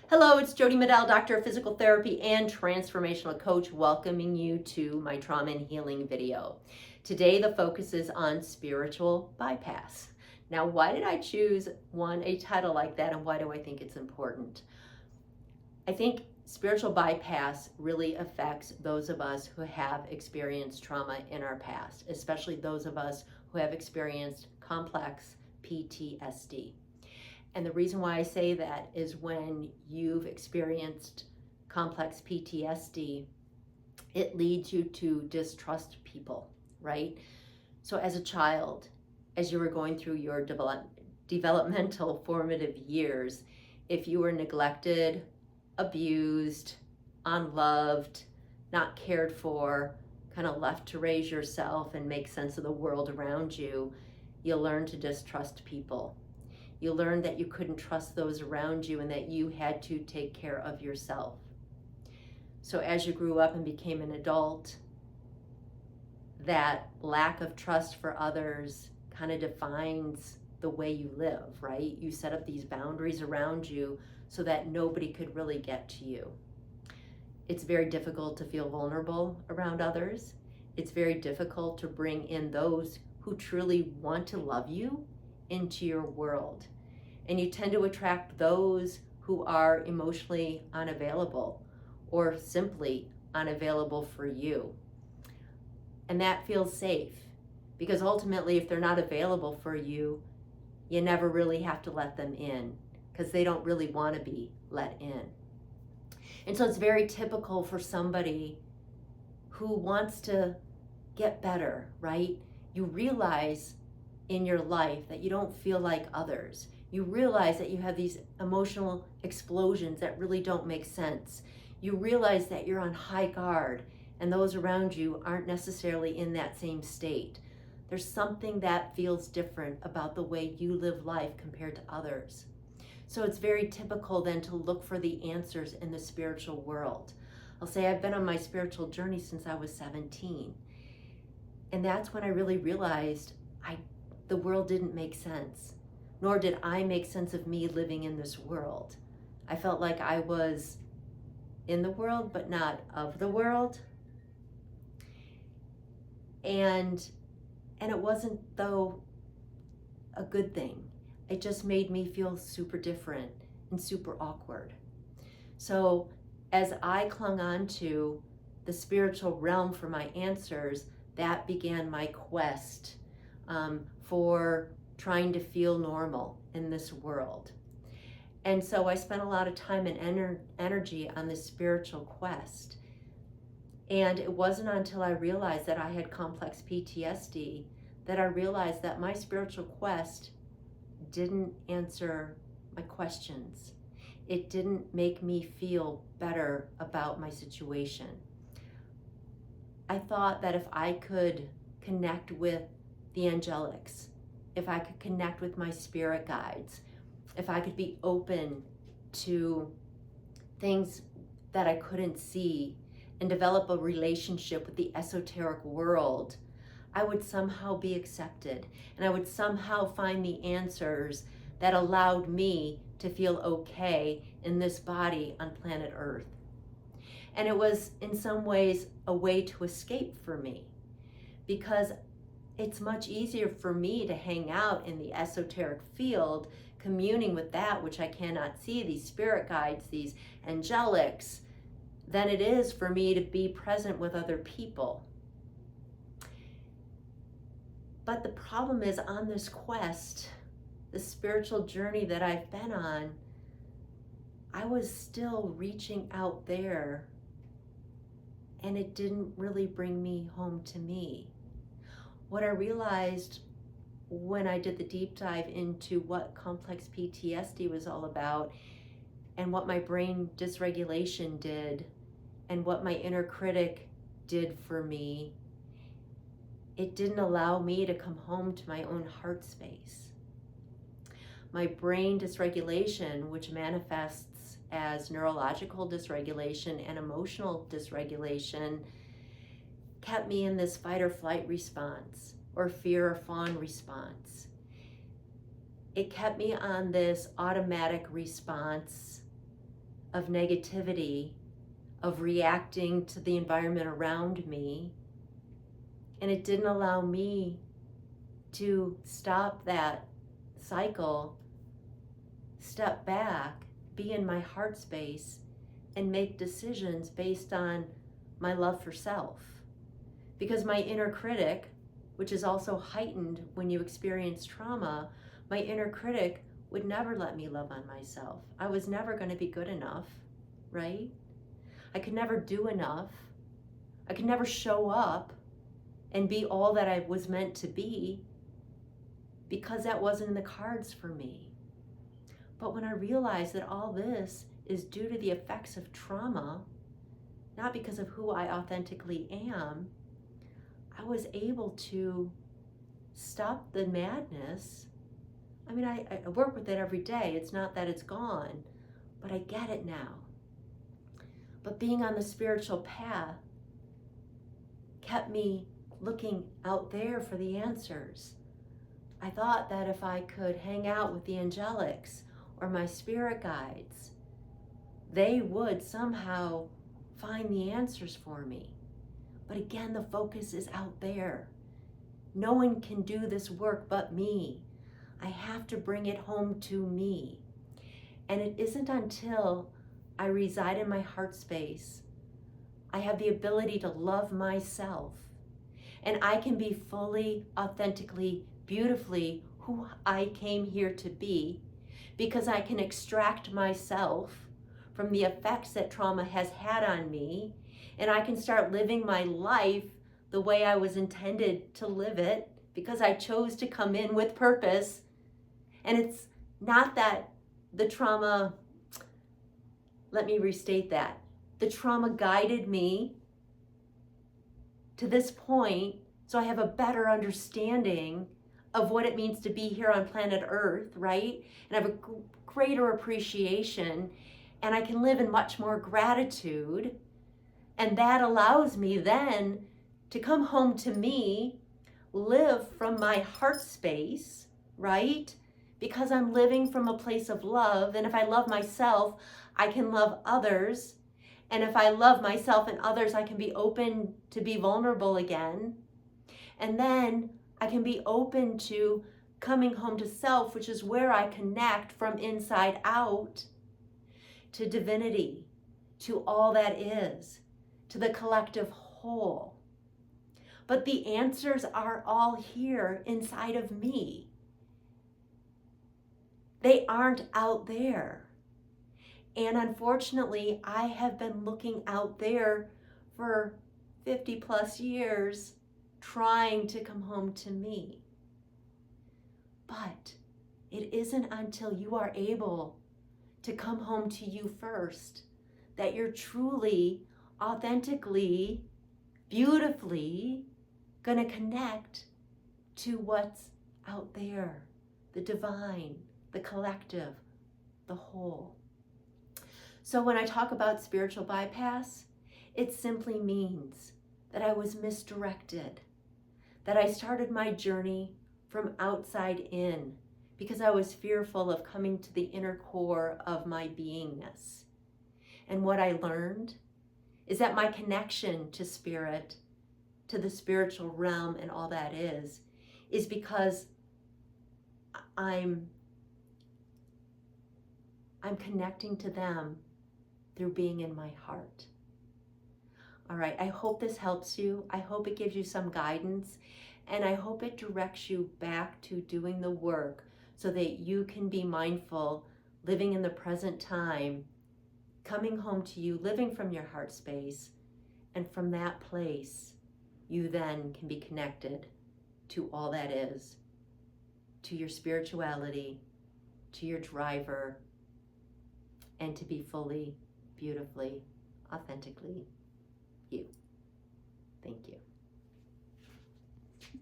Hello, it's Jody Medell, Doctor of Physical Therapy and Transformational Coach, welcoming you to my trauma and healing video. Today, the focus is on spiritual bypass. Now, why did I choose a title like that, and why do I think it's important? I think spiritual bypass really affects those of us who have experienced trauma in our past, especially those of us who have experienced complex PTSD. And the reason why I say that is when you've experienced complex PTSD, it leads you to distrust people, right? So as a child, as you were going through your developmental formative years, if you were neglected, abused, unloved, not cared for, kind of left to raise yourself and make sense of the world around you, you learn to distrust people. You learned that you couldn't trust those around you and that you had to take care of yourself. So as you grew up and became an adult, that lack of trust for others kind of defines the way you live, right? You set up these boundaries around you so that nobody could really get to you. It's very difficult to feel vulnerable around others. It's very difficult to bring in those who truly want to love you into your world. And you tend to attract those who are emotionally unavailable or simply unavailable for you. And that feels safe because ultimately, if they're not available for you, you never really have to let them in because they don't really want to be let in. And so it's very typical for somebody who wants to get better, right? You realize in your life that you don't feel like others. You realize that you have these emotional explosions that really don't make sense. You realize that you're on high guard and those around you aren't necessarily in that same state. There's something that feels different about the way you live life compared to others. So it's very typical then to look for the answers in the spiritual world. I'll say I've been on my spiritual journey since I was 17. And that's when I really realized the world didn't make sense, nor did I make sense of me living in this world. I felt like I was in the world, but not of the world. And it wasn't, though, a good thing. It just made me feel super different and super awkward. So as I clung on to the spiritual realm for my answers, that began my quest for trying to feel normal in this world. And so I spent a lot of time and energy on this spiritual quest. And it wasn't until I realized that I had complex PTSD that I realized that my spiritual quest didn't answer my questions. It didn't make me feel better about my situation. I thought that if I could connect with the angelics, if I could connect with my spirit guides, if I could be open to things that I couldn't see and develop a relationship with the esoteric world, I would somehow be accepted and I would somehow find the answers that allowed me to feel okay in this body on planet Earth. And it was in some ways a way to escape for me because it's much easier for me to hang out in the esoteric field, communing with that which I cannot see, these spirit guides, these angelics, than it is for me to be present with other people. But the problem is, on this quest, the spiritual journey that I've been on, I was still reaching out there, and it didn't really bring me home to me. What I realized when I did the deep dive into what complex PTSD was all about and what my brain dysregulation did and what my inner critic did for me, it didn't allow me to come home to my own heart space. My brain dysregulation, which manifests as neurological dysregulation and emotional dysregulation, kept me in this fight or flight response or fear or fawn response. It kept me on this automatic response of negativity, of reacting to the environment around me. And it didn't allow me to stop that cycle, step back, be in my heart space, and make decisions based on my love for self. Because my inner critic, which is also heightened when you experience trauma, my inner critic would never let me love on myself. I was never going to be good enough, right? I could never do enough. I could never show up and be all that I was meant to be, because that wasn't in the cards for me. But when I realized that all this is due to the effects of trauma, not because of who I authentically am, I was able to stop the madness. I mean, I work with it every day. It's not that it's gone, but I get it now. But being on the spiritual path kept me looking out there for the answers. I thought that if I could hang out with the angelics or my spirit guides, they would somehow find the answers for me. But again, the focus is out there. No one can do this work but me. I have to bring it home to me. And it isn't until I reside in my heart space, I have the ability to love myself. And I can be fully, authentically, beautifully who I came here to be, because I can extract myself from the effects that trauma has had on me, and I can start living my life the way I was intended to live it, because I chose to come in with purpose. And it's not that the trauma, let me restate that. The trauma guided me to this point so I have a better understanding of what it means to be here on planet Earth, right? And I have a greater appreciation, and I can live in much more gratitude. And that allows me then to come home to me, live from my heart space, right? Because I'm living from a place of love. And if I love myself, I can love others. And if I love myself and others, I can be open to be vulnerable again. And then I can be open to coming home to self, which is where I connect from inside out to divinity, to all that is, to the collective whole. But the answers are all here inside of me. They aren't out there. And unfortunately, I have been looking out there for 50 plus years, trying to come home to me. But it isn't until you are able to come home to you first that you're truly, authentically, beautifully going to connect to what's out there, the divine, the collective, the whole. So when I talk about spiritual bypass, it simply means that I was misdirected, that I started my journey from outside in because I was fearful of coming to the inner core of my beingness. And what I learned is that my connection to spirit, to the spiritual realm and all that is because I'm connecting to them through being in my heart. All right, I hope this helps you. I hope it gives you some guidance, and I hope it directs you back to doing the work so that you can be mindful, living in the present time, coming home to you, living from your heart space, and from that place, you then can be connected to all that is, to your spirituality, to your driver, and to be fully, beautifully, authentically you. Thank you.